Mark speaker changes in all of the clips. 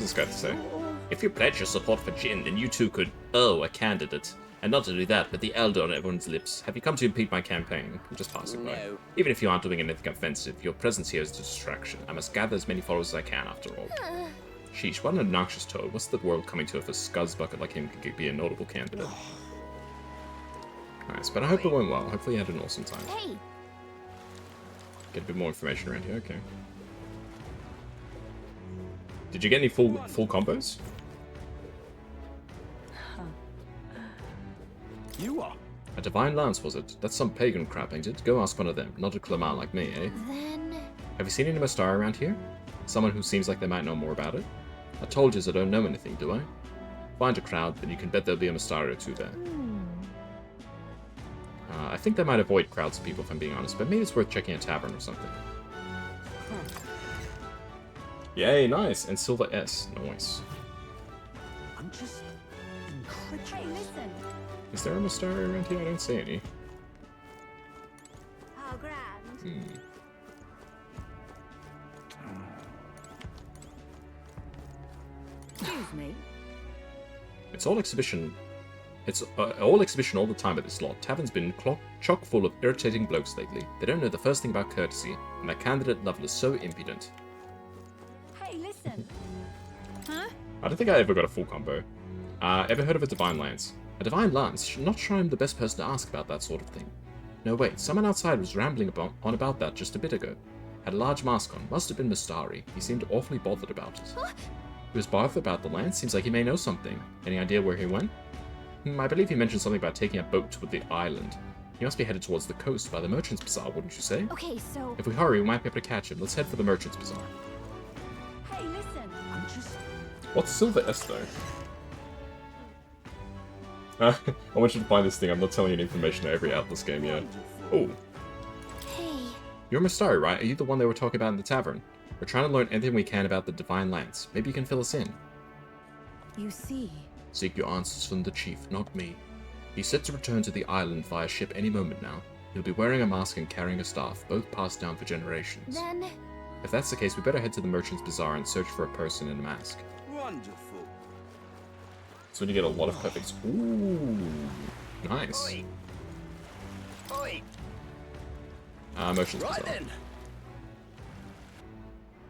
Speaker 1: this guy to say? If you pledge your support for Jin, then you too could, a candidate. And not only that, but the elder on everyone's lips. Have you come to impede my campaign? I'm just passing by. Even if you aren't doing anything offensive, your presence here is a distraction. I must gather as many followers as I can, after all. Sheesh, what an obnoxious toad. What's the world coming to if a scuzzbucket like him could be a notable candidate? Nice, but I hope it went well. Hopefully you had an awesome time.
Speaker 2: Hey.
Speaker 1: Get a bit more information around here, okay. Did you get any full combos?
Speaker 3: You are?
Speaker 1: A divine lance, was it? That's some pagan crap, ain't it? Go ask one of them, not a Clamar like me, eh?
Speaker 2: Then...
Speaker 1: Have you seen any Mastari around here? Someone who seems like they might know more about it? I told you I don't know anything, do I? Find a crowd, then you can bet there'll be a Mastari or two there. I think they might avoid crowds of people, if I'm being honest, but maybe it's worth checking a tavern or something. Yay, nice! And Silver S. Nice.
Speaker 3: I'm just incredulous.
Speaker 2: Hey, listen.
Speaker 1: Is there a Mastari around here? I don't see any.
Speaker 2: How grand. Excuse me.
Speaker 1: It's all exhibition. It's all exhibition all the time at this lot. Tavern's been chock full of irritating blokes lately. They don't know the first thing about courtesy, and that candidate level is so impudent.
Speaker 2: Hey, listen. Huh?
Speaker 1: I don't think I ever got a full combo. Ever heard of a divine lance? A divine lance? Not sure I'm the best person to ask about that sort of thing. No, wait, someone outside was rambling on about that just a bit ago. Had a large mask on, must have been Mastari. He seemed awfully bothered about it. He was bothered about the lance? Seems like he may know something. Any idea where he went? I believe he mentioned something about taking a boat toward the island. He must be headed towards the coast by the Merchant's Bazaar, wouldn't you say?
Speaker 2: Okay, so...
Speaker 1: If we hurry, we might be able to catch him. Let's head for the Merchant's Bazaar.
Speaker 2: Hey, listen.
Speaker 3: I'm just...
Speaker 1: What's Silver S, though? I want you to find this thing. I'm not telling you any information at every Atlas game yet. Oh.
Speaker 2: Hey.
Speaker 1: You're Mastari, right? Are you the one they were talking about in the tavern? We're trying to learn anything we can about the Divine Lance. Maybe you can fill us in.
Speaker 2: You see...
Speaker 1: Seek your answers from the chief, not me. He's set to return to the island via ship any moment now. He'll be wearing a mask and carrying a staff, both passed down for generations.
Speaker 2: Then...
Speaker 1: If that's the case, we better head to the Merchant's Bazaar and search for a person in a mask.
Speaker 3: Wonderful.
Speaker 1: So when you get a lot of perfects. Ooh, nice.
Speaker 3: Oi. Oi.
Speaker 1: Merchant's
Speaker 3: Right
Speaker 1: Bazaar.
Speaker 3: then.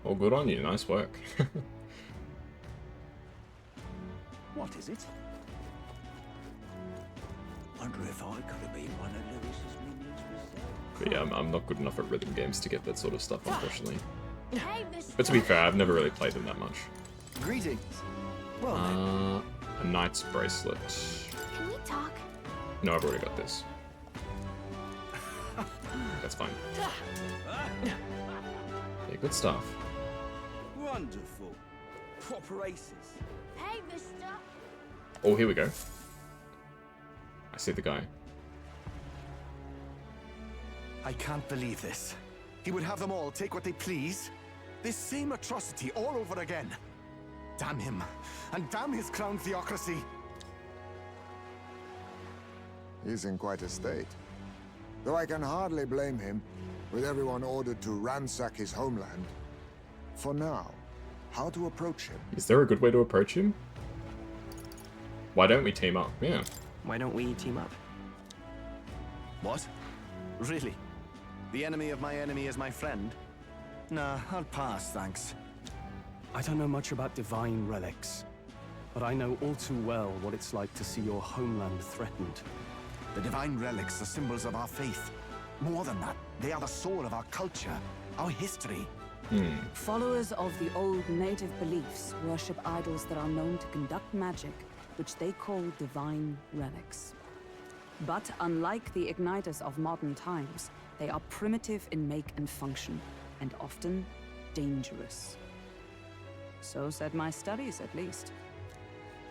Speaker 1: Oh, good on you. Nice work.
Speaker 3: What is it? Wonder if I could have been one of Lewis's minions myself.
Speaker 1: But yeah, I'm not good enough at rhythm games to get that sort of stuff, unfortunately.
Speaker 2: Hey, Mr.
Speaker 1: But to be fair, I've never really played them that much.
Speaker 3: Greetings. Well then.
Speaker 1: A knight's bracelet.
Speaker 2: Can we talk?
Speaker 1: No, I've already got this. That's fine. Yeah, good stuff.
Speaker 3: Wonderful. Proper aces.
Speaker 2: Hey, mister.
Speaker 1: Oh, here we go. I see the guy.
Speaker 4: I can't believe this. He would have them all take what they please. This same atrocity all over again. Damn him. And damn his crown theocracy.
Speaker 5: He's in quite a state. Though I can hardly blame him, with everyone ordered to ransack his homeland. For now, how to approach him?
Speaker 1: Is there a good way to approach him? Why don't we team up? Yeah.
Speaker 6: Why don't we team up?
Speaker 4: What? Really? The enemy of my enemy is my friend? Nah, I'll pass, thanks.
Speaker 6: I don't know much about divine relics, but I know all too well what it's like to see your homeland threatened.
Speaker 4: The divine relics are symbols of our faith. More than that, they are the soul of our culture, our history.
Speaker 7: Followers of the old native beliefs worship idols that are known to conduct magic, which they call divine relics. But unlike the igniters of modern times, they are primitive in make and function, and often dangerous. So said my studies, at least.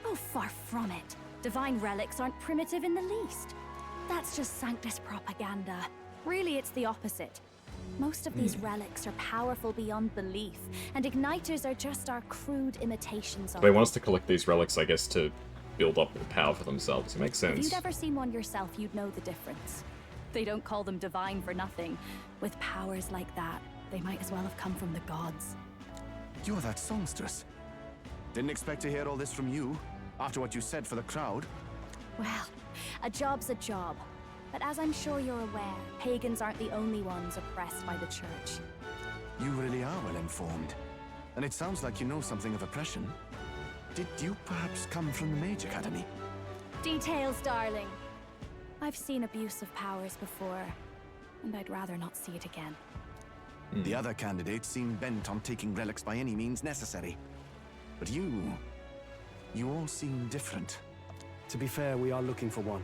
Speaker 2: Oh, far from it. Divine relics aren't primitive in the least. That's just Sanctus propaganda. Really, it's the opposite. Most of these relics are powerful beyond belief, and igniters are just our crude imitations of
Speaker 1: They
Speaker 2: them.
Speaker 1: want us to collect these relics, I guess, to build up the power for themselves. It makes
Speaker 2: If
Speaker 1: sense.
Speaker 2: you'd ever seen one yourself, you'd know the difference. They don't call them divine for nothing. With powers like that, they might as well have come from the gods.
Speaker 4: You're that songstress. Didn't expect to hear all this from you, after what you said for the crowd.
Speaker 2: Well, a job's a job. But as I'm sure you're aware, pagans aren't the only ones oppressed by the church.
Speaker 4: You really are well informed. And it sounds like you know something of oppression. Did you perhaps come from the Mage Academy?
Speaker 2: Details, darling. I've seen abuse of powers before, and I'd rather not see it again.
Speaker 4: The other candidates seem bent on taking relics by any means necessary. But you all seem different.
Speaker 6: To be fair, we are looking for one.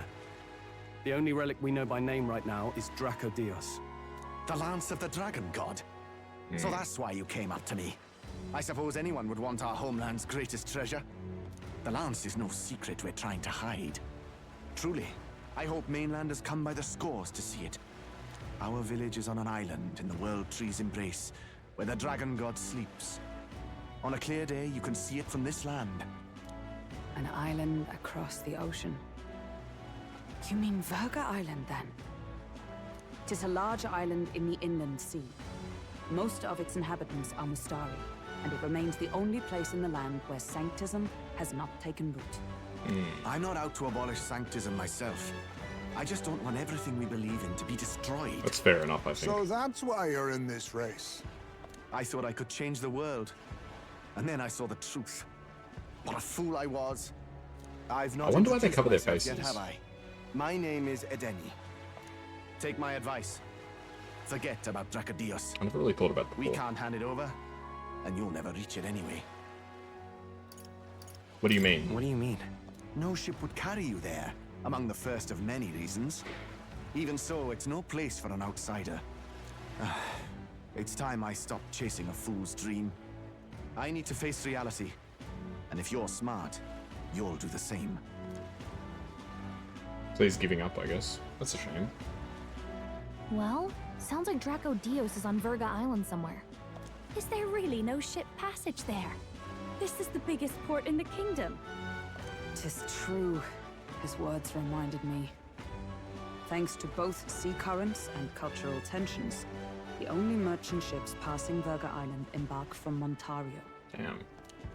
Speaker 6: The only relic we know by name right now is Dracodios.
Speaker 4: The Lance of the Dragon God. So that's why you came up to me. I suppose anyone would want our homeland's greatest treasure. The Lance is no secret we're trying to hide. Truly, I hope mainlanders come by the scores to see it. Our village is on an island in the World Tree's embrace, where the Dragon God sleeps. On a clear day, you can see it from this land.
Speaker 7: An island across the ocean. You mean Virga Island, then? Tis a large island in the inland sea. Most of its inhabitants are Mustari, and it remains the only place in the land where sanctism has not taken root.
Speaker 4: I'm not out to abolish sanctism myself. I just don't want everything we believe in to be destroyed.
Speaker 1: That's fair enough, I think.
Speaker 5: So that's why you're in this race.
Speaker 4: I thought I could change the world. And then I saw the truth. What a fool I was. I've not
Speaker 1: I wonder why they
Speaker 4: introduced
Speaker 1: cover their
Speaker 4: myself yet,
Speaker 1: faces.
Speaker 4: have I? My name is Edeni. Take my advice. Forget about Dracodios.
Speaker 1: I never really thought about it
Speaker 4: We
Speaker 1: before.
Speaker 4: can't hand it over, and you'll never reach it anyway.
Speaker 1: What do you mean?
Speaker 4: What do you mean? No ship would carry you there, among the first of many reasons. Even so, it's no place for an outsider. It's time I stopped chasing a fool's dream. I need to face reality. And if you're smart, you'll do the same.
Speaker 1: So he's giving up, I guess. That's a shame.
Speaker 2: Well, sounds like Dracodios is on Virga Island somewhere. Is there really no ship passage there? This is the biggest port in the kingdom.
Speaker 7: 'Tis true. His words reminded me. Thanks to both sea currents and cultural tensions, the only merchant ships passing Virga Island embark from Montario.
Speaker 1: Damn.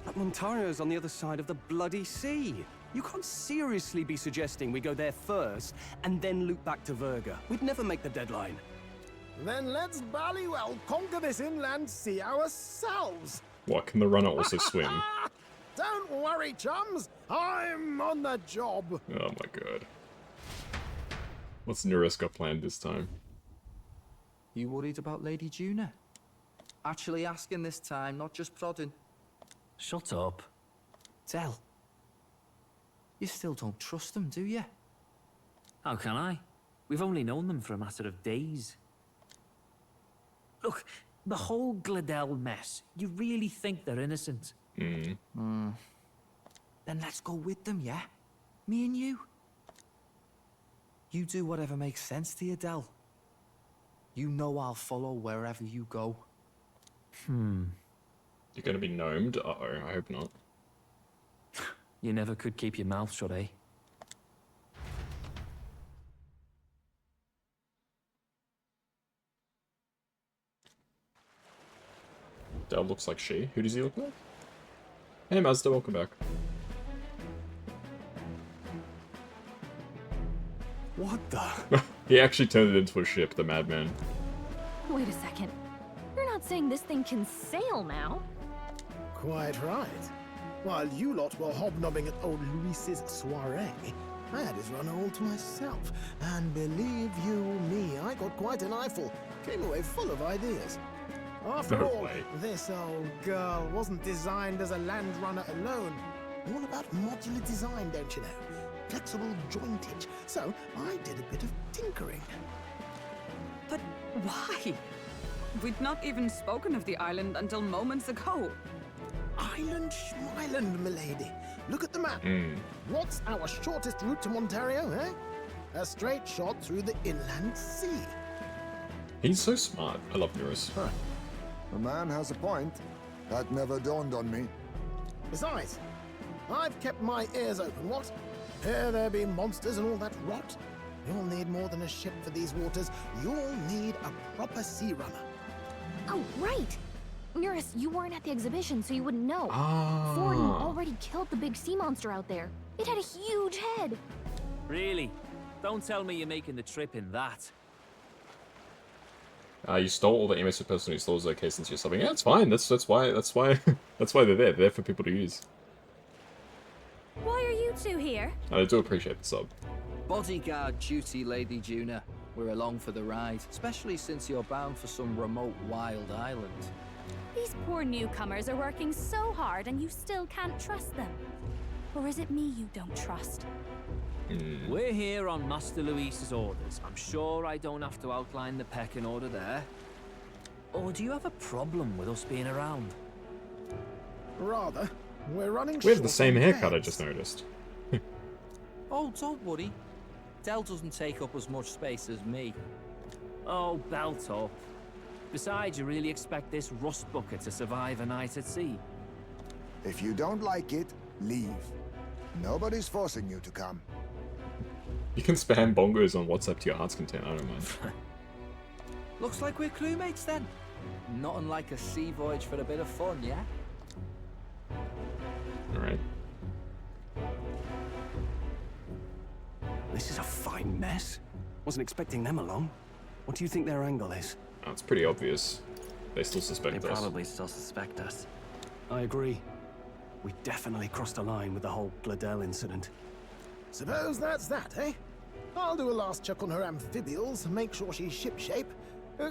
Speaker 6: But Montario's on the other side of the bloody sea. You can't seriously be suggesting we go there first and then loop back to Virga. We'd never make the deadline.
Speaker 8: Then let's bally well conquer this inland sea ourselves.
Speaker 1: What, can the runner also swim?
Speaker 8: Don't worry, chums. I'm on the job.
Speaker 1: Oh my god. What's Neuras got planned this time?
Speaker 9: You worried about Lady Juna? Actually asking this time, not just prodding. Shut up. Tell. You still don't trust them, do you?
Speaker 10: How can I? We've only known them for a matter of days. Look, the whole Gladel mess, you really think they're innocent?
Speaker 9: Then let's go with them, yeah? Me and you. You do whatever makes sense to you, Del. You know I'll follow wherever you go.
Speaker 1: You're gonna be gnomed? Uh-oh, I hope not.
Speaker 10: You never could keep your mouth shut, eh?
Speaker 1: Del looks like she. Who does he look like? Hey Mazda, welcome back.
Speaker 6: What the?
Speaker 1: He actually turned it into a ship, the madman.
Speaker 2: Wait a second. You're not saying this thing can sail now?
Speaker 8: Quite right. While you lot were hobnobbing at old Luis's soiree, I had his runner all to myself. And believe you me, I got quite an eyeful. Came away full of ideas. After
Speaker 1: No
Speaker 8: all,
Speaker 1: way.
Speaker 8: this old girl wasn't designed as a land runner alone. All about modular design, don't you know? Flexible jointage. So I did a bit of tinkering.
Speaker 7: But why? We'd not even spoken of the island until moments ago.
Speaker 8: Island Schmeiland, milady. Look at the map. What's our shortest route to Montario, eh? A straight shot through the inland sea.
Speaker 1: He's so smart. I love Neuras.
Speaker 5: The man has a point. That never dawned on me.
Speaker 8: Besides, I've kept my ears open, what? Here there be monsters and all that rot. You'll need more than a ship for these waters. You'll need a proper sea runner.
Speaker 2: Oh, right!
Speaker 11: Neuras, you weren't at the exhibition, so you wouldn't know.
Speaker 1: Ah.
Speaker 11: Forden already killed the big sea monster out there. It had a huge head.
Speaker 10: Really? Don't tell me you're making the trip in that.
Speaker 1: You stole all the emails of the person who stole their case into your subbing. Yeah, it's fine. That's why that's why they're there. They're there for people to use.
Speaker 2: Why are you two here?
Speaker 1: And I do appreciate the sub.
Speaker 9: Bodyguard duty, Lady Juna. We're along for the ride, especially since you're bound for some remote wild island.
Speaker 2: These poor newcomers are working so hard and you still can't trust them. Or is it me you don't trust?
Speaker 10: We're here on Master Luis's orders. I'm sure I don't have to outline the pecking order there. Or do you have a problem with us being around?
Speaker 8: Rather, we're running
Speaker 1: We have the
Speaker 8: short
Speaker 1: same
Speaker 8: on
Speaker 1: haircut, I
Speaker 8: beds.
Speaker 1: just noticed.
Speaker 9: Oh, don't worry. Del doesn't take up as much space as me.
Speaker 10: Oh, belt up. Besides, you really expect this rust bucket to survive a night at sea?
Speaker 5: If you don't like it, leave. Nobody's forcing you to come.
Speaker 1: You can spam bongos on WhatsApp to your heart's content, I don't mind.
Speaker 9: Looks like we're crewmates then. Not unlike a sea voyage for a bit of fun, yeah?
Speaker 1: Alright.
Speaker 6: This is a fine mess. Wasn't expecting them along. What do you think their angle is?
Speaker 1: Oh, it's pretty obvious. They still suspect
Speaker 12: They
Speaker 1: us.
Speaker 12: probably still suspect us.
Speaker 6: I agree. We definitely crossed a line with the whole Gladel incident.
Speaker 8: Suppose that's that, eh? I'll do a last check on her amphibials, make sure she's shipshape.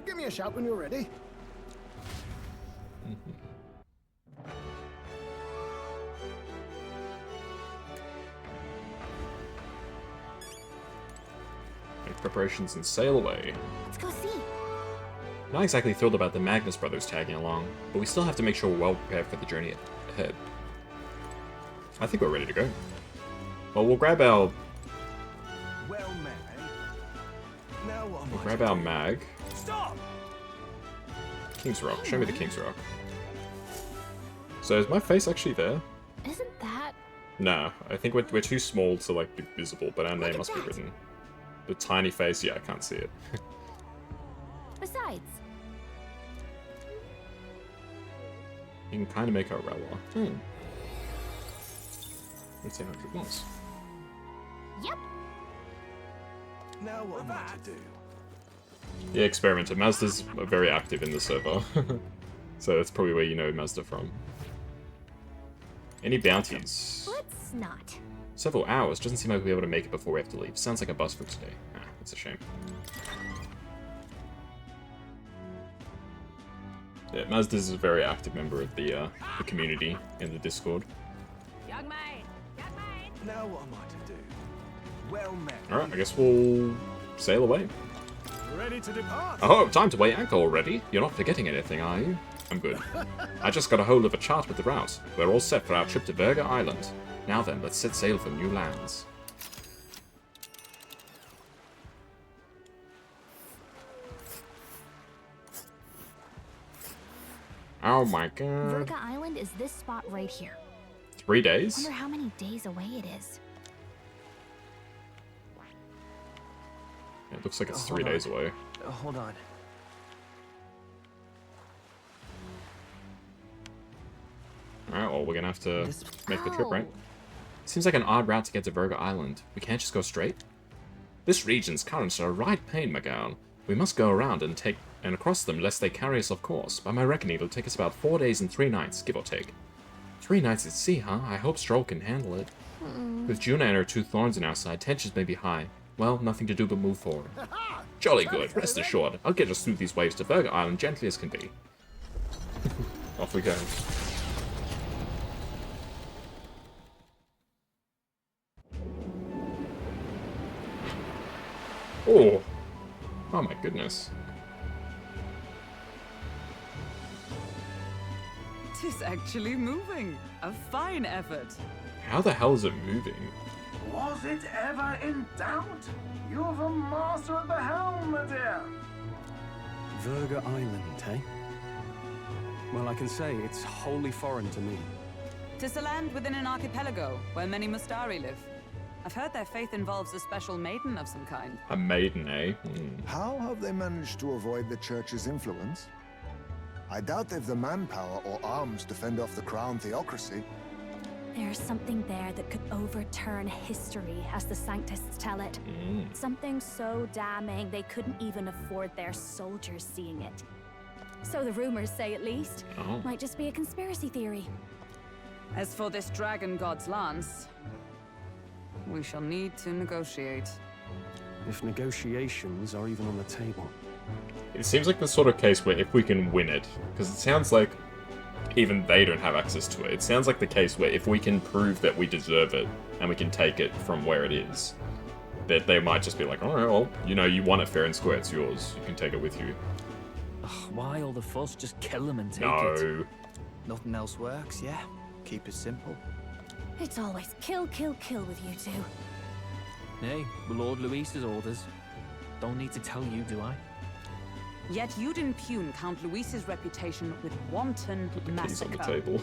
Speaker 8: Give me a shout when you're ready.
Speaker 1: Make preparations and sail away.
Speaker 11: Let's go see.
Speaker 1: Not exactly thrilled about the Magnus brothers tagging along, but we still have to make sure we're well prepared for the journey ahead. I think we're ready to go. Well, we'll grab our
Speaker 3: Well met, eh? Now what am
Speaker 1: We'll
Speaker 3: I
Speaker 1: grab
Speaker 3: to
Speaker 1: our
Speaker 3: do?
Speaker 1: mag.
Speaker 3: Stop!
Speaker 1: King's Rock. Show me the King's Rock. So is my face actually there?
Speaker 11: Isn't that...
Speaker 1: No, I think we're too small to like be visible, but our name
Speaker 11: at
Speaker 1: must be
Speaker 11: that.
Speaker 1: written. The tiny face, yeah, I can't see it.
Speaker 11: Besides,
Speaker 1: You can kind of make her Rewa. Let's see how it was.
Speaker 11: yep.
Speaker 3: Now what am I to do?
Speaker 1: Yeah, Experimenter. Mazda's very active in the server. So that's probably where you know Mazda from. Any bounties?
Speaker 11: Let's not.
Speaker 1: Several hours. Doesn't seem like we'll be able to make it before we have to leave. Sounds like a bus for today. Ah, that's a shame. Yeah, Mazda's a very active member of the community in the Discord.
Speaker 7: Young maid! Young maid!
Speaker 3: Now what am I to do? Well met.
Speaker 1: Alright, I guess we'll sail away.
Speaker 8: Ready to depart?
Speaker 1: Oh, time to weigh anchor already. You're not forgetting anything, are you? I'm good. I just got a hold of a chart with the route. We're all set for our trip to Virga Island. Now then, let's set sail for new lands. Oh my god.
Speaker 11: Virga Island is this spot right here.
Speaker 1: 3 days?
Speaker 11: Wonder how many days away it is.
Speaker 1: It looks like it's
Speaker 12: Hold
Speaker 1: 3
Speaker 12: on.
Speaker 1: days away.
Speaker 12: Hold on.
Speaker 1: Alright, well, we're gonna have to
Speaker 12: This-
Speaker 1: make the trip, right?
Speaker 11: Ow.
Speaker 1: Seems like an odd route to get to Virga Island. We can't just go straight? This region's currents are a right pain, McGowan. We must go around and across them lest they carry us off course. By my reckoning, it'll take us about 4 days and 3 nights, give or take. 3 nights at sea, huh? I hope Stroll can handle it. With Juna and her 2 thorns in our side, tensions may be high. Well, nothing to do but move forward. Jolly good, rest assured. I'll get us through these waves to Virga Island gently as can be. Off we go. Oh! Oh my goodness.
Speaker 7: Tis actually moving. A fine effort.
Speaker 1: How the hell is it moving?
Speaker 3: Was it ever in doubt? You're the master of the helm, my dear.
Speaker 6: Virga Island, eh? Well, I can say it's wholly foreign to me.
Speaker 7: Tis a land within an archipelago where many Mustari live. I've heard their faith involves a special maiden of some kind.
Speaker 1: A maiden, eh?
Speaker 5: How have they managed to avoid the church's influence? I doubt they've the manpower or arms to fend off the Crown theocracy.
Speaker 2: There's something there that could overturn history, as the Sanctists tell it. Something so damning they couldn't even afford their soldiers seeing it. So the rumors say, at least. Might just be a conspiracy theory.
Speaker 7: As for this dragon god's lance, we shall need to negotiate.
Speaker 6: If negotiations are even on the table.
Speaker 1: It seems like the sort of case where if we can win it, because it sounds like even they don't have access to it. It sounds like the case where if we can prove that we deserve it and we can take it from where it is, that they might just be like, alright, well, you know, you won it fair and square, it's yours. You can take it with you.
Speaker 10: Ugh, why all the fuss? Just kill them and take it.
Speaker 1: No.
Speaker 9: Nothing else works, yeah? Keep it simple.
Speaker 2: It's always kill, kill, kill with you two.
Speaker 10: Nay, Lord Luis's orders. Don't need to tell you, do I?
Speaker 7: Yet you'd impugn Count Luis's reputation with wanton
Speaker 1: Put the
Speaker 7: massacre.
Speaker 1: keys on the table.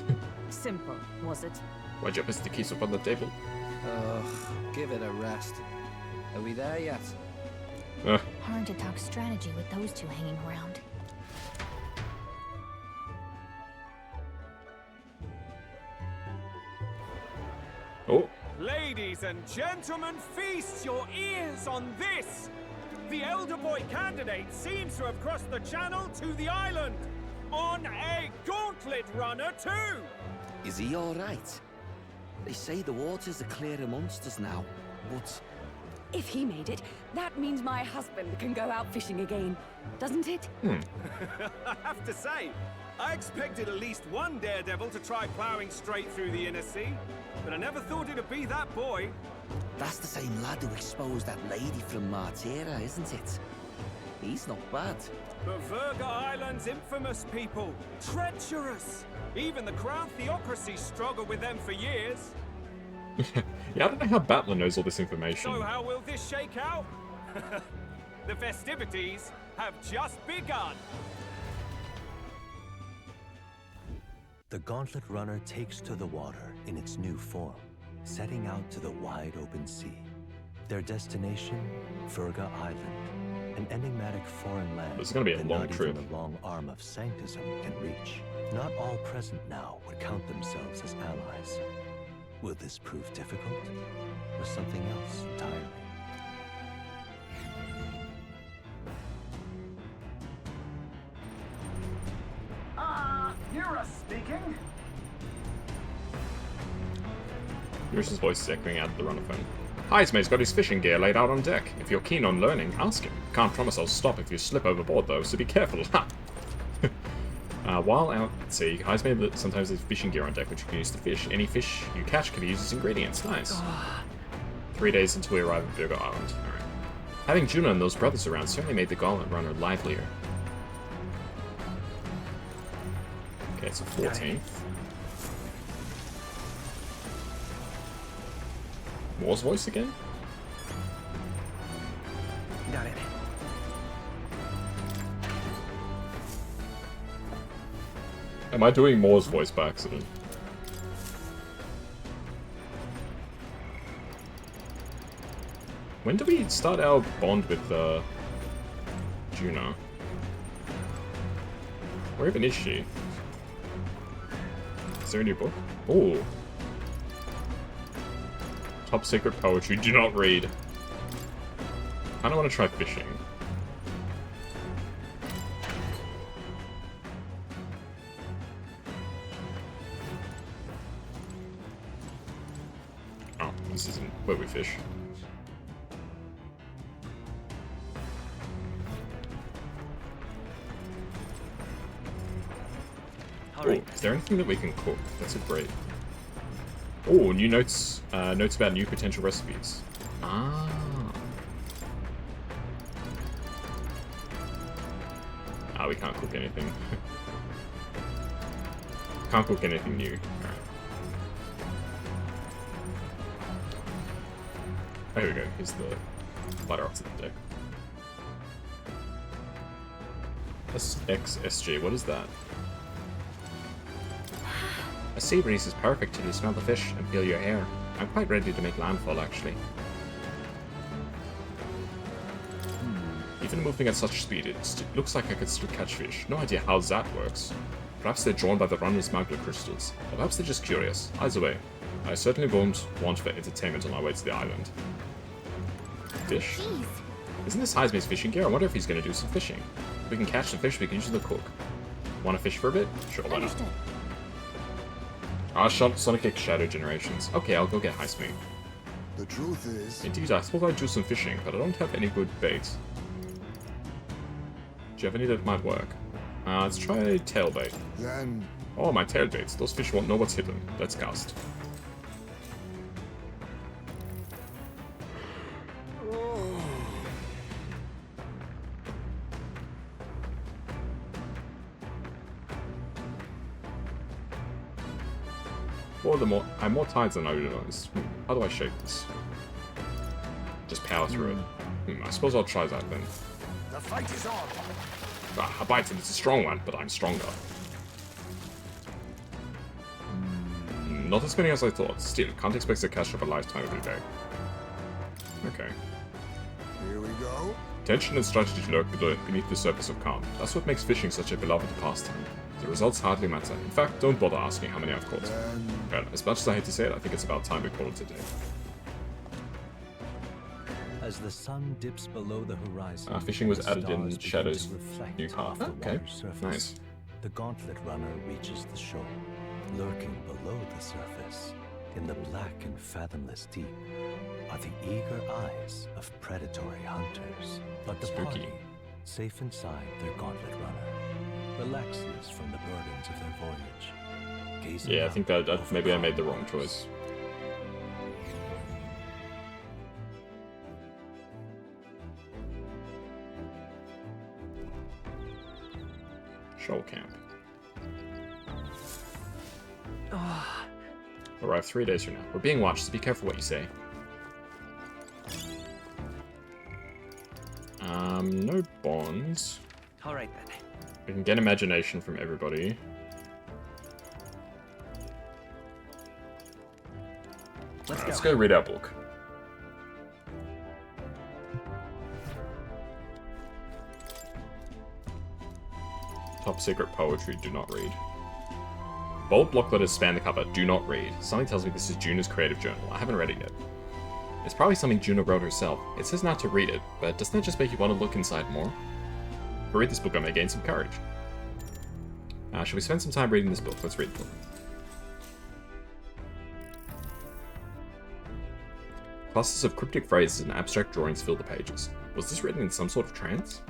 Speaker 7: Simple, was it?
Speaker 1: Why'd you put the keys up on the table?
Speaker 9: Ugh, give it a rest. Are we there yet?
Speaker 11: Hard to talk strategy with those two hanging around.
Speaker 1: Oh.
Speaker 13: Ladies and gentlemen, feast your ears on this! The elder boy candidate seems to have crossed the channel to the island! On a gauntlet runner, too!
Speaker 9: Is he alright? They say the waters are clear amongst us now, but...
Speaker 7: If he made it, that means my husband can go out fishing again, doesn't it?
Speaker 13: I have to say, I expected at least one daredevil to try plowing straight through the inner sea, but I never thought it'd be that boy.
Speaker 9: That's the same lad who exposed that lady from Martira, isn't it? He's not bad.
Speaker 13: But Virga Island's infamous people. Treacherous! Even the Crown theocracy struggled with them for years.
Speaker 1: Yeah, I don't know how Battler knows all this information.
Speaker 13: So how will this shake out? The festivities have just begun.
Speaker 14: The Gauntlet Runner takes to the water in its new form, setting out to the wide open sea. Their destination, Virga Island, an enigmatic foreign land
Speaker 1: This is gonna be a
Speaker 14: that
Speaker 1: long
Speaker 14: not
Speaker 1: trip.
Speaker 14: even the long arm of Sanctism can reach. Not all present now would count themselves as allies. Will this prove difficult, or something else entirely?
Speaker 3: Neuras speaking.
Speaker 1: Neuras' voice is echoing out of the runner-phone. Heismay's got his fishing gear laid out on deck. If you're keen on learning, ask him. Can't promise I'll stop if you slip overboard, though, so be careful. Ha! While out at sea, Heismay sometimes has fishing gear on deck which you can use to fish. Any fish you catch can be used as ingredients. Nice. 3 days until we arrive at Virga Island. Alright. Having Juno and those brothers around certainly made the Gauntlet Runner livelier. Okay, it's a 14th. Moore's voice again?
Speaker 9: Got it.
Speaker 1: Am I doing Moore's voice by accident? When do we start our bond with Juno? Where even is she? Is there a new book? Ooh. Top secret poetry, do not read. I don't want to try fishing. Oh, this isn't where we fish. Oh, is there anything that we can cook? That's a great. Oh, new notes. Notes about new potential recipes. Ah. Ah, we can't cook anything. Can't cook anything new. Alright. Oh, here we go. Here's the ladder up to the deck. SXSG, what is that? A sea breeze is perfect till you smell the fish and feel your hair. I'm quite ready to make landfall, actually. You Even moving at such speed, it looks like I could still catch fish. No idea how that works. Perhaps they're drawn by the runner's magma crystals. Or perhaps they're just curious. Either way, I certainly won't want for entertainment on our way to the island. Fish?
Speaker 11: Jeez.
Speaker 1: Isn't this Heiseme's fishing gear? I wonder if he's going to do some fishing. If we can catch some fish, we can use them to cook. Want to fish for a bit? Sure, why not? Sonic X Shadow Generations. Okay, I'll go get Heiseme.
Speaker 5: The truth is...
Speaker 1: Indeed, I suppose I'd do some fishing, but I don't have any good bait. Do you have any that might work? Let's try tail bait.
Speaker 5: Then...
Speaker 1: Oh, my tail baits. Those fish won't know what's hidden. Let's cast. I'm more tired than I realized. How do I shape this? Just power through it. I suppose I'll try that then.
Speaker 4: The fight is on.
Speaker 1: A bite, and it's a strong one, but I'm stronger. Not as many as I thought. Still, can't expect to catch up a lifetime every day. Okay.
Speaker 5: Here we go.
Speaker 1: Tension and strategy lurk beneath the surface of calm. That's what makes fishing such a beloved pastime. The results hardly matter. In fact, don't bother asking how many I've caught. Well, as much as I hate to say it, I think it's about time we call it a day.
Speaker 14: As the sun dips below the horizon,
Speaker 1: fishing was added in Shadow's new path. Okay, nice.
Speaker 14: The Gauntlet Runner reaches the shore. Lurking below the surface, in the black and fathomless deep, are the eager eyes of predatory hunters. But the party, safe inside their Gauntlet Runner, relaxes from the burdens of their voyage. Gazing
Speaker 1: yeah, I think that maybe I made the wrong choice. Shoal camp. Arrive 3 days from now. We're being watched, so be careful what you say. No bonds.
Speaker 12: Alright then.
Speaker 1: We can get imagination from everybody. Let's go read our book. Top secret poetry, do not read. Bold block letters span the cover, do not read. Something tells me this is Juna's creative journal. I haven't read it yet. It's probably something Juna wrote herself. It says not to read it, but doesn't that just make you want to look inside more? If I read this book, I may gain some courage. Shall we spend some time reading this book? Let's read the book. Clusters of cryptic phrases and abstract drawings fill the pages. Was this written in some sort of trance?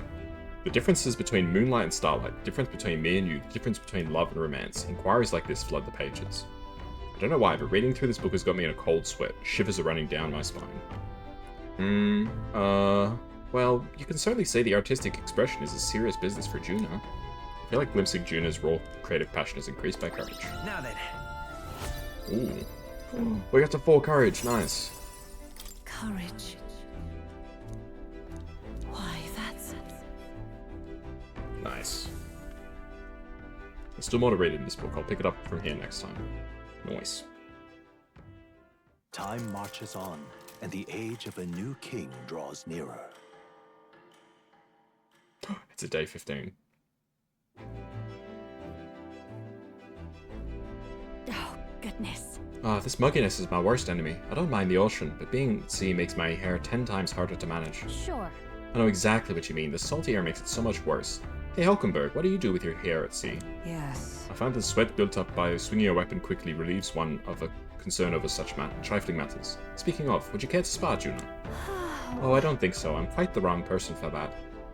Speaker 1: The differences between moonlight and starlight, difference between me and you, the difference between love and romance, inquiries like this flood the pages. I don't know why, but reading through this book has got me in a cold sweat. Shivers are running down my spine. Well, you can certainly say the artistic expression is a serious business for Juna. I feel like glimpsing Juna's raw creative passion is increased by courage.
Speaker 12: Now
Speaker 1: Ooh.
Speaker 12: then.
Speaker 1: We got to 4 courage, nice.
Speaker 7: Courage. Why, that's...
Speaker 1: Nice. There's still more to read in this book. I'll pick it up from here next time. Nice.
Speaker 14: Time marches on, and the age of a new king draws nearer.
Speaker 1: It's a day 15.
Speaker 2: Oh, goodness.
Speaker 1: This mugginess is my worst enemy. I don't mind the ocean, but being at sea makes my hair 10 times harder to manage.
Speaker 11: Sure.
Speaker 1: I know exactly what you mean. The salty air makes it so much worse. Hey, Hulkenberg, what do you do with your hair at sea?
Speaker 7: Yes.
Speaker 1: I find the sweat built up by swinging a weapon quickly relieves one of a concern over such trifling matters. Speaking of, would you care to spar, Juna? Oh, I don't think so. I'm quite the wrong person for that.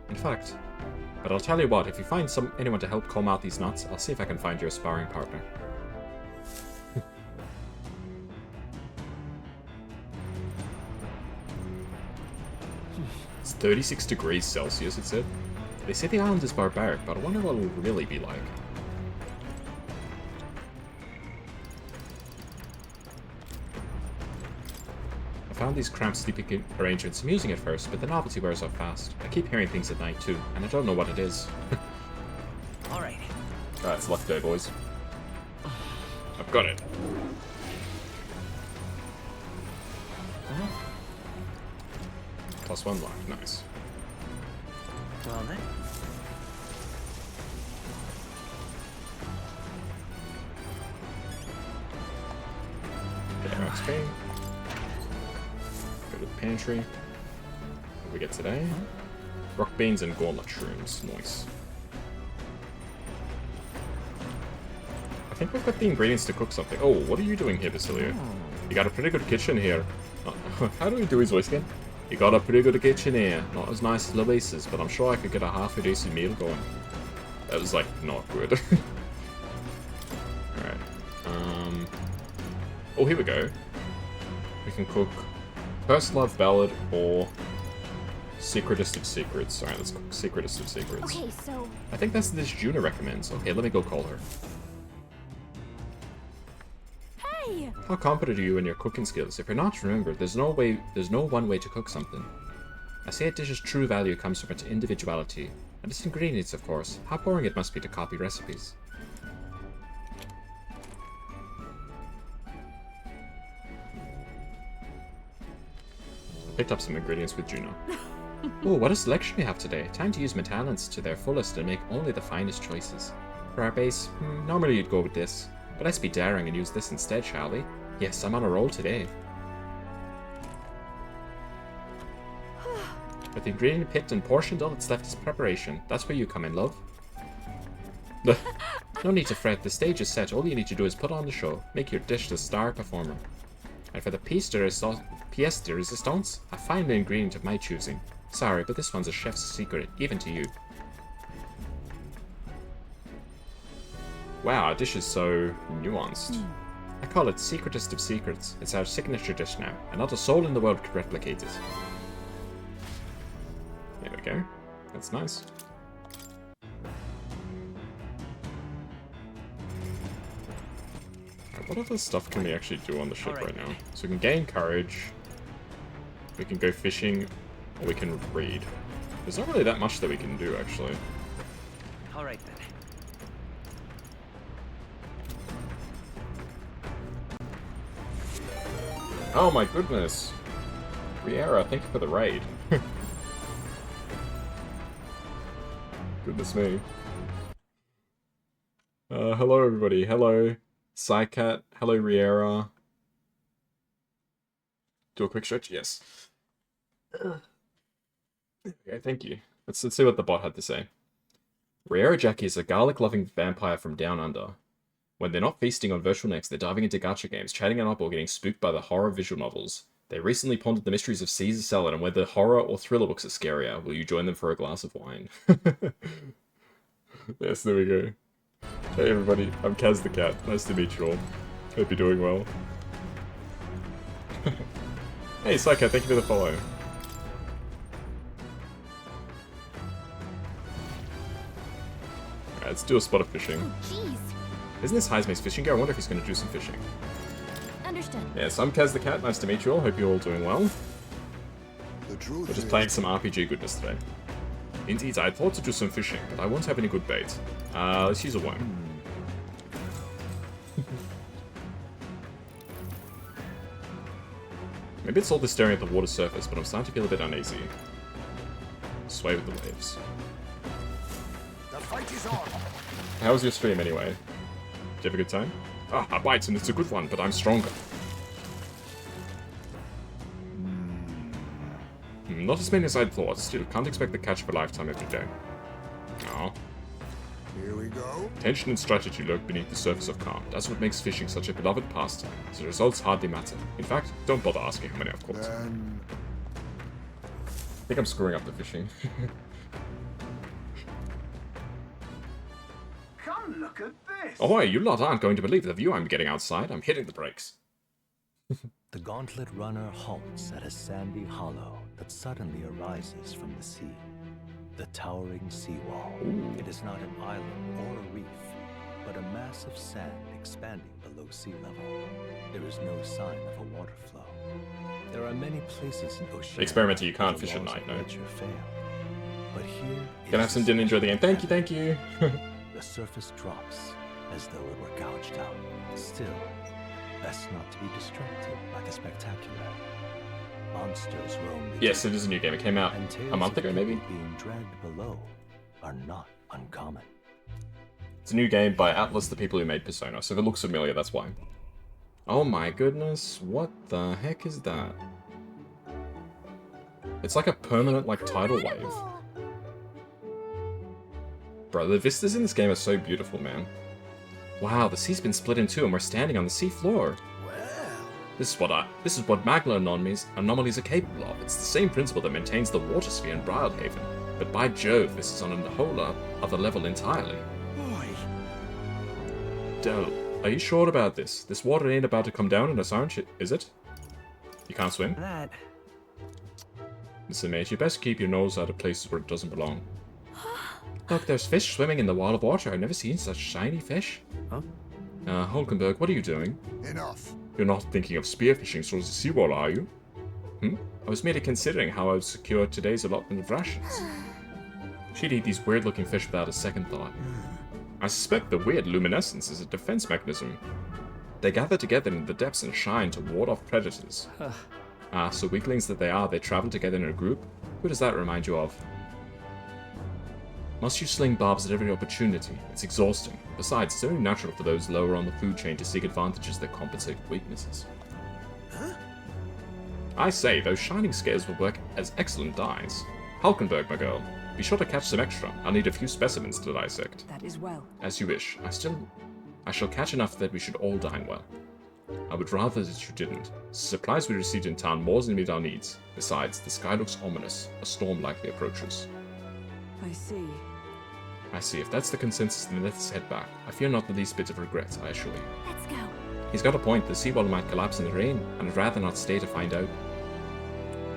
Speaker 1: In fact, but I'll tell you what, if you find anyone to help calm out these knots, I'll see if I can find you a sparring partner. It's 36 degrees Celsius, it said. They say the island is barbaric, but I wonder what it will really be like. I found these cramped sleeping arrangements amusing at first, but the novelty wears off fast. I keep hearing things at night too, and I don't know what it is.
Speaker 12: Alright.
Speaker 1: Alright, it's luck day, boys. I've got it. +1 luck, nice.
Speaker 12: Go on then.
Speaker 1: Get our XP. Go to the pantry. What do we get today? Rock beans and gauntlet shrooms. Nice. I think we've got the ingredients to cook something. Oh, what are you doing here, Basilio? You got a pretty good kitchen here. How do we do his voice again? You got a pretty good kitchen here. Not as nice as Luis's, but I'm sure I could get a half a decent meal going. That was, like, not good. Alright. Oh, here we go. We can cook First Love Ballad or Secretest of Secrets. Alright, let's cook Secretest of Secrets.
Speaker 11: Okay, so...
Speaker 1: I think that's the dish Juna recommends. Okay, let me go call her.
Speaker 2: Hey!
Speaker 1: How confident are you in your cooking skills? If you're not, remember, there's no one way to cook something. I say a dish's true value comes from its individuality, and its ingredients, of course. How boring it must be to copy recipes. Picked up some ingredients with Juno. Oh, what a selection we have today. Time to use my talents to their fullest and make only the finest choices. For our base, normally you'd go with this. But let's be daring and use this instead, shall we? Yes, I'm on a roll today. With the ingredient picked and portioned, all that's left is preparation. That's where you come in, love. No need to fret, the stage is set. All you need to do is put on the show. Make your dish the star performer. And for the pièce de résistance, a fine ingredient of my choosing. Sorry, but this one's a chef's secret, even to you. Wow, our dish is so nuanced. I call it Secretest of Secrets. It's our signature dish now, and not a soul in the world could replicate it. There we go. That's nice. What other stuff can we actually do on the ship right now? So we can gain courage, we can go fishing, or we can read. There's not really that much that we can do, actually.
Speaker 12: Alright then.
Speaker 1: Oh my goodness! Riera, thank you for the raid. Goodness me. Hello everybody, hello. Psycat, hello Riera. Do a quick stretch? Yes. Okay, thank you. Let's see what the bot had to say. Riera Jackie is a garlic-loving vampire from down under. When they're not feasting on virtual necks, they're diving into gacha games, chatting it up, or getting spooked by the horror visual novels. They recently pondered the mysteries of Caesar salad and whether horror or thriller books are scarier. Will you join them for a glass of wine? Yes, there we go. Hey everybody, I'm Kaz the Cat. Nice to meet you all. Hope you're doing well. Hey Psycho, thank you for the follow. Alright, let's do a spot of fishing.
Speaker 11: Oh, jeez.
Speaker 1: Isn't this Heismay's fishing gear? I wonder if he's going to do some fishing.
Speaker 11: Understood.
Speaker 1: Yes, I'm Kaz the Cat. Nice to meet you all. Hope you're all doing well.
Speaker 5: We're
Speaker 1: just playing some RPG goodness today. Indeed, I thought to do some fishing, but I won't have any good bait. Let's use a worm. Maybe it's all the staring at the water surface, but I'm starting to feel a bit uneasy. Sway with the waves.
Speaker 5: The fight is on.
Speaker 1: How was your stream anyway? Did you have a good time? Ah, a bite, and it's a good one, but I'm stronger. Not as many as I'd thought. Still, can't expect the catch of a lifetime every day. Oh.
Speaker 5: Here we go.
Speaker 1: Tension and strategy lurk beneath the surface of calm. That's what makes fishing such a beloved pastime. The results hardly matter. In fact, don't bother asking how many I've caught. I think I'm screwing up the fishing.
Speaker 3: Come look at this.
Speaker 1: Ahoy, you lot aren't going to believe the view I'm getting outside. I'm hitting the brakes.
Speaker 14: The gauntlet runner halts at a sandy hollow that suddenly arises from the sea. The towering seawall. It is not an island or a reef, but a mass of sand expanding below sea level. There is no sign of a water flow. There are many places in Oceania.
Speaker 1: Experimenter, you can't fish at night, no.
Speaker 14: Fail. But here
Speaker 1: Gonna have some dinner, enjoy the game. Thank you, thank you.
Speaker 14: The surface drops as though it were gouged out. Still, best not to be distracted by the spectacular. monsters roam the
Speaker 1: Yes,
Speaker 14: deep,
Speaker 1: it is a new game. It came out
Speaker 14: and tales
Speaker 1: a month
Speaker 14: of
Speaker 1: ago, maybe?
Speaker 14: people being dragged below are not uncommon.
Speaker 1: It's a new game by Atlas, the people who made Persona. So if it looks familiar, that's why. Oh my goodness, what the heck is that? It's like a permanent, like, tidal wave. Bro, the vistas in this game are so beautiful, man. Wow, the sea's been split in two and we're standing on the sea floor. This is what magma anomalies are capable of. It's the same principle that maintains the water sphere in Brildhaven. But by Jove, this is on a whole other level entirely.
Speaker 4: Boy.
Speaker 1: Del, are you sure about this? This water ain't about to come down in us, aren't you? Is it? You can't swim?
Speaker 12: That.
Speaker 1: Listen, mate, you best keep your nose out of places where it doesn't belong. Look, there's fish swimming in the wall of water. I've never seen such shiny fish.
Speaker 12: Huh?
Speaker 1: Hulkenberg, what are you doing?
Speaker 5: Enough.
Speaker 1: You're not thinking of spearfishing towards the seawall, are you? I was merely considering how I would secure today's allotment of rations. She'd eat these weird-looking fish without a second thought. I suspect the weird luminescence is a defense mechanism. They gather together in the depths and shine to ward off predators. So weaklings that they are, they travel together in a group? Who does that remind you of? Must you sling barbs at every opportunity? It's exhausting. Besides, it's only natural for those lower on the food chain to seek advantages that compensate for weaknesses. I say, those shining scales will work as excellent dyes. Hulkenberg, my girl, be sure to catch some extra. I'll need a few specimens to dissect.
Speaker 7: That is well.
Speaker 1: As you wish. I shall catch enough that we should all dine well. I would rather that you didn't. Supplies we received in town more than meet our needs. Besides, the sky looks ominous. A storm likely approaches.
Speaker 7: I see.
Speaker 1: I see. If that's the consensus, then let's head back. I fear not the least bit of regret, I assure you.
Speaker 2: Let's go.
Speaker 1: He's got a point. The seawall might collapse in the rain, and I'd rather not stay to find out.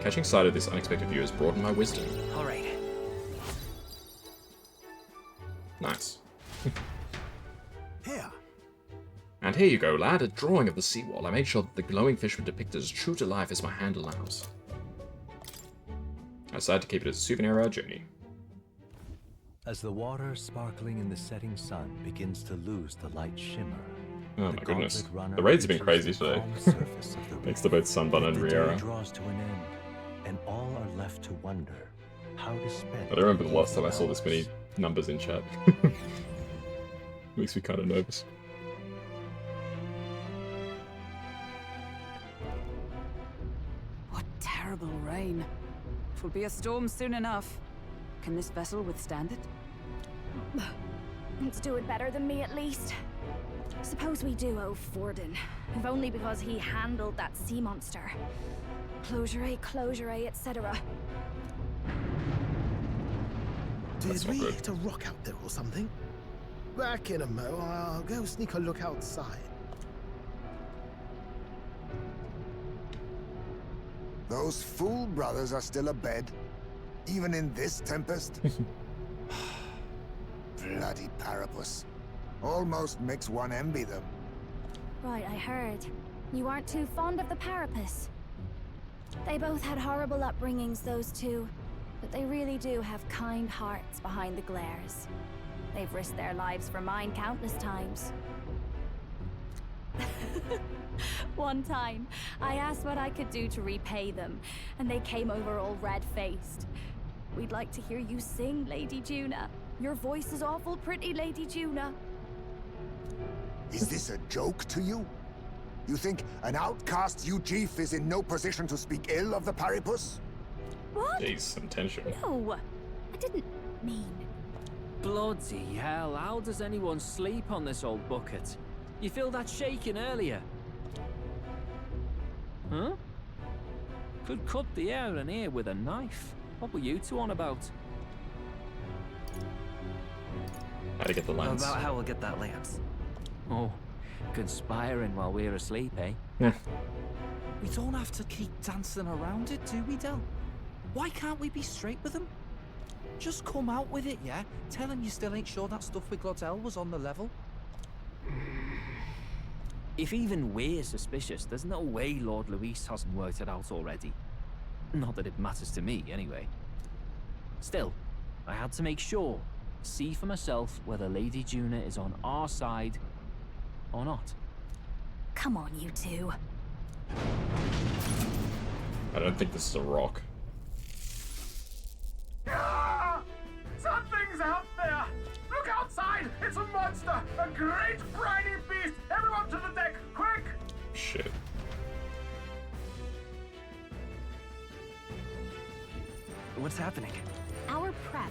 Speaker 1: Catching sight of this unexpected view has broadened my wisdom.
Speaker 12: All right.
Speaker 1: Nice.
Speaker 8: Here.
Speaker 1: And here you go, lad. A drawing of the seawall. I made sure that the glowing fish were depicted as true to life as my hand allows. I decided to keep it as a souvenir of our journey.
Speaker 14: As the water sparkling in the setting sun begins to lose the light shimmer,
Speaker 1: oh my goodness. The raids have been crazy today. Thanks to both Sunbun and Riera.
Speaker 14: Draws to an end, and all are left to wonder how to spend.
Speaker 1: I don't remember the last time I saw this many numbers in chat. Makes me kind of nervous.
Speaker 7: What terrible rain. It will be a storm soon enough. Can this vessel withstand it?
Speaker 2: It's doing better than me, at least. Suppose we do owe Forden, if only because he handled that sea monster. Closure, etc.
Speaker 8: Did we hit a rock out there or something? Back in a mo, I'll go sneak a look outside.
Speaker 5: Those fool brothers are still abed, even in this tempest. Bloody Parapus. Almost makes one envy them.
Speaker 2: Right, I heard. You aren't too fond of the Parapus. They both had horrible upbringings, those two. But they really do have kind hearts behind the glares. They've risked their lives for mine countless times. One time, I asked what I could do to repay them, and they came over all red-faced. We'd like to hear you sing, Lady Juna. Your voice is awful pretty, Lady Juna.
Speaker 5: Is this a joke to you? You think an outcast Ujief is in no position to speak ill of the Paripus?
Speaker 2: What?
Speaker 1: Jeez, some tension.
Speaker 2: No, I didn't mean.
Speaker 10: Bloody hell, how does anyone sleep on this old bucket? You feel that shaking earlier? Huh? Could cut the air in here with a knife. What were you two on about?
Speaker 1: How to get the lance.
Speaker 12: About how we'll get that lance.
Speaker 10: Oh, conspiring while we're asleep, eh?
Speaker 1: Yeah.
Speaker 9: We don't have to keep dancing around it, do we, Del? Why can't we be straight with them? Just come out with it, yeah? Tell him you still ain't sure that stuff with Glottel was on the level.
Speaker 10: If even we're suspicious, there's no way Lord Luis hasn't worked it out already. Not that it matters to me, anyway. Still, I had to make sure, see for myself whether Lady Juna is on our side or not.
Speaker 2: Come on, you two.
Speaker 1: I don't think this is a rock.
Speaker 3: Ah! Something's out there! Look outside! It's a monster! A great briny beast! Everyone to the deck, quick!
Speaker 1: Shit.
Speaker 6: What's happening?
Speaker 2: Our prep.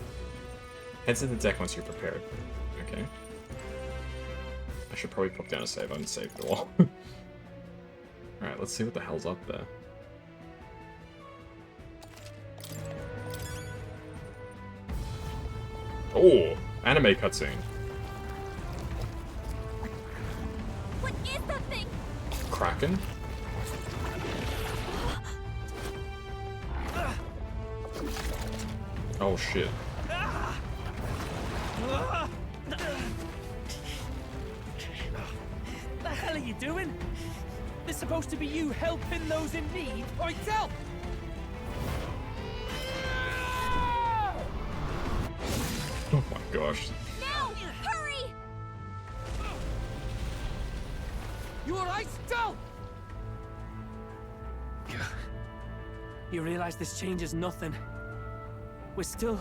Speaker 1: Head to the deck once you're prepared. Okay. I should probably pop down a save. I haven't saved at all. Alright, let's see what the hell's up there. Oh, anime cutscene.
Speaker 2: What is that thing?
Speaker 1: Kraken? Oh shit.
Speaker 13: The hell are you doing? This is supposed to be you helping those in need, or help!
Speaker 1: Oh my gosh.
Speaker 2: Now! Hurry!
Speaker 13: You alright, still? You realize this changes nothing. We're still...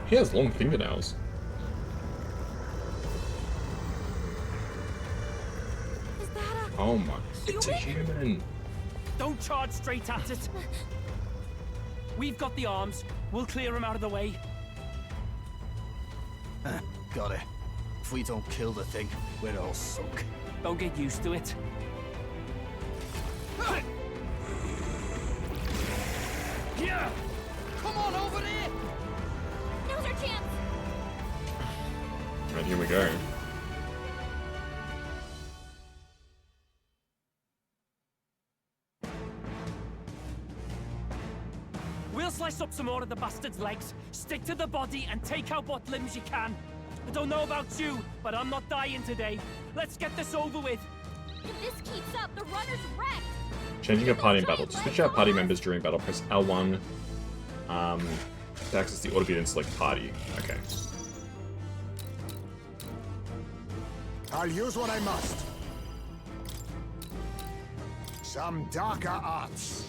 Speaker 1: He has long fingernails.
Speaker 2: Is that a...
Speaker 1: Oh my... It's a human.
Speaker 13: Don't charge straight at it. We've got the arms. We'll clear him out of the way.
Speaker 4: Got it. If we don't kill the thing, we're all sunk.
Speaker 13: Don't get used to it.
Speaker 3: Yeah!
Speaker 13: Come on over there!
Speaker 2: Now's our chance!
Speaker 1: Right, here we go.
Speaker 13: We'll slice up some more of the bastard's legs, stick to the body, and take out what limbs you can. I don't know about you, but I'm not dying today. Let's get this over with.
Speaker 2: If this keeps up, the runner's wrecked!
Speaker 1: Changing a party in battle. To switch out party members during battle, press L1 to access the auto-beat and select party. Okay.
Speaker 5: I'll use what I must. Some darker arts.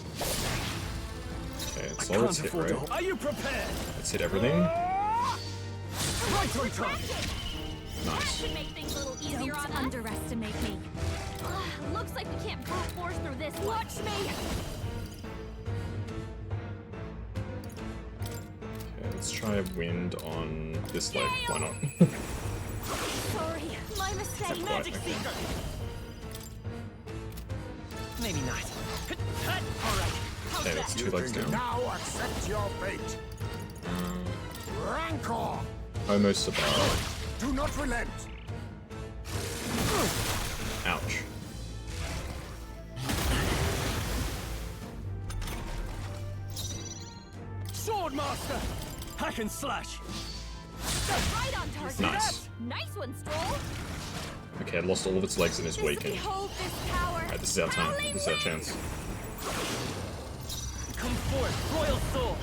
Speaker 1: Okay, it's all let's hit, right?
Speaker 13: Are you prepared?
Speaker 1: Let's hit everything.
Speaker 13: Right on time.
Speaker 1: Nice.
Speaker 2: Should make things a little easier on us. Underestimate me. Looks like we can't brute force through this. Watch me!
Speaker 1: Okay, let's try wind on this leg. Why not?
Speaker 2: Sorry, my mistake.
Speaker 13: Magic seeker. Maybe not. Alright.
Speaker 1: Okay, that's 2 legs down.
Speaker 5: Now accept your fate. Rancor!
Speaker 1: Almost survived.
Speaker 5: Do not relent.
Speaker 1: Ouch.
Speaker 13: Swordmaster! Hack and slash!
Speaker 2: Right on target.
Speaker 1: Nice.
Speaker 2: Nice one, Stroll.
Speaker 1: Okay, it lost all of its legs and is weakened.
Speaker 2: Behold this power.
Speaker 1: Alright, this is our time. This is our chance.
Speaker 13: Come forth, royal soul!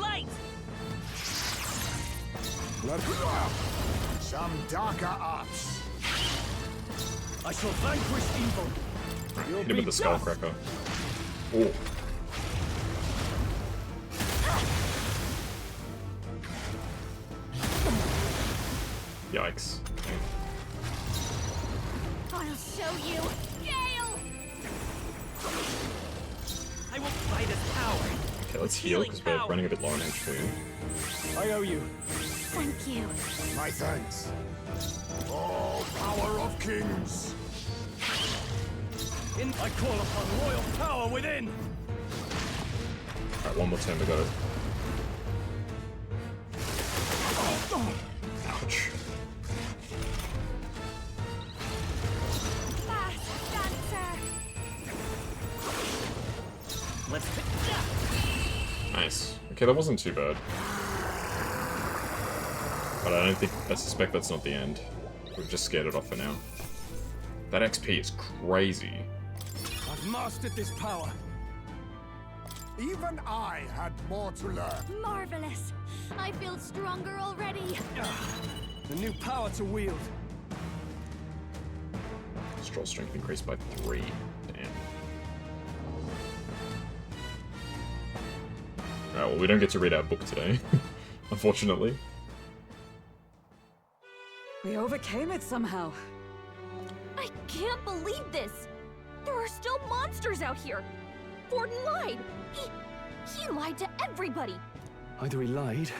Speaker 13: Light!
Speaker 5: Some darker arts.
Speaker 13: I shall vanquish evil.
Speaker 1: Right, hit him with the skullcracker. Oh. Yikes.
Speaker 2: I'll show you. Gale!
Speaker 13: I will fight his power.
Speaker 1: Okay, let's heal because we're running a bit low on HP.
Speaker 13: I owe you.
Speaker 2: Thank you.
Speaker 5: My thanks. Oh, power of kings.
Speaker 13: I call upon royal power within.
Speaker 1: Alright, one more turn, we got it. Ouch.
Speaker 2: Fast dancer.
Speaker 13: Let's
Speaker 1: Nice. Okay, that wasn't too bad. But I suspect that's not the end. We've just scared it off for now. That XP is crazy.
Speaker 13: I've mastered this power.
Speaker 5: Even I had more to learn.
Speaker 2: Marvelous. I feel stronger already.
Speaker 13: The new power to wield.
Speaker 1: Stroll strength increased by 3. Damn. Alright, well, we don't get to read our book today, unfortunately.
Speaker 7: We overcame it somehow.
Speaker 11: I can't believe this! There are still monsters out here! Forden lied! He lied to everybody!
Speaker 6: Either he lied,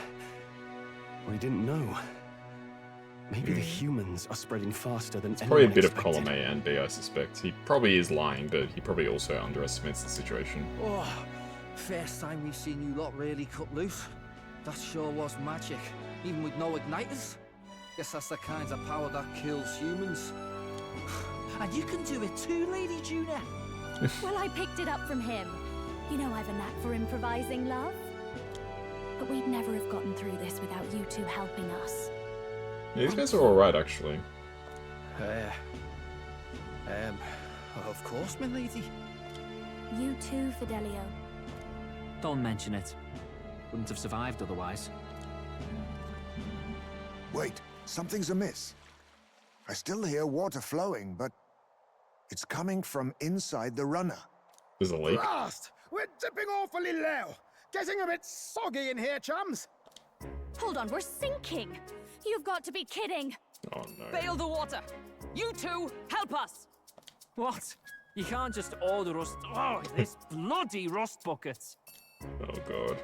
Speaker 6: or he didn't know. Maybe the humans are spreading faster than anyone
Speaker 1: Probably a bit
Speaker 6: expected.
Speaker 1: of column A and B, I suspect. He probably is lying, but he probably also underestimates the situation.
Speaker 9: Oh, first time we've seen you lot really cut loose. That sure was magic, even with no igniters. Guess that's the kind of power that kills humans. And you can do it too, Lady Juna.
Speaker 2: Well, I picked it up from him. You know I've a knack for improvising, love. But we'd never have gotten through this without you two helping us.
Speaker 1: Yeah, these guys are alright, actually.
Speaker 9: Of course, my lady.
Speaker 2: You too, Fidelio.
Speaker 10: Don't mention it. Wouldn't have survived otherwise.
Speaker 5: Wait, something's amiss. I still hear water flowing, but it's coming from inside the runner.
Speaker 1: There's a leak.
Speaker 8: Blast! We're dipping awfully low. Getting a bit soggy in here, chums.
Speaker 2: Hold on, we're sinking! You've got to be kidding!
Speaker 1: Oh no.
Speaker 7: Bail the water! You two, help us!
Speaker 10: What? You can't just order us... Oh, this bloody rust bucket!
Speaker 1: Oh god.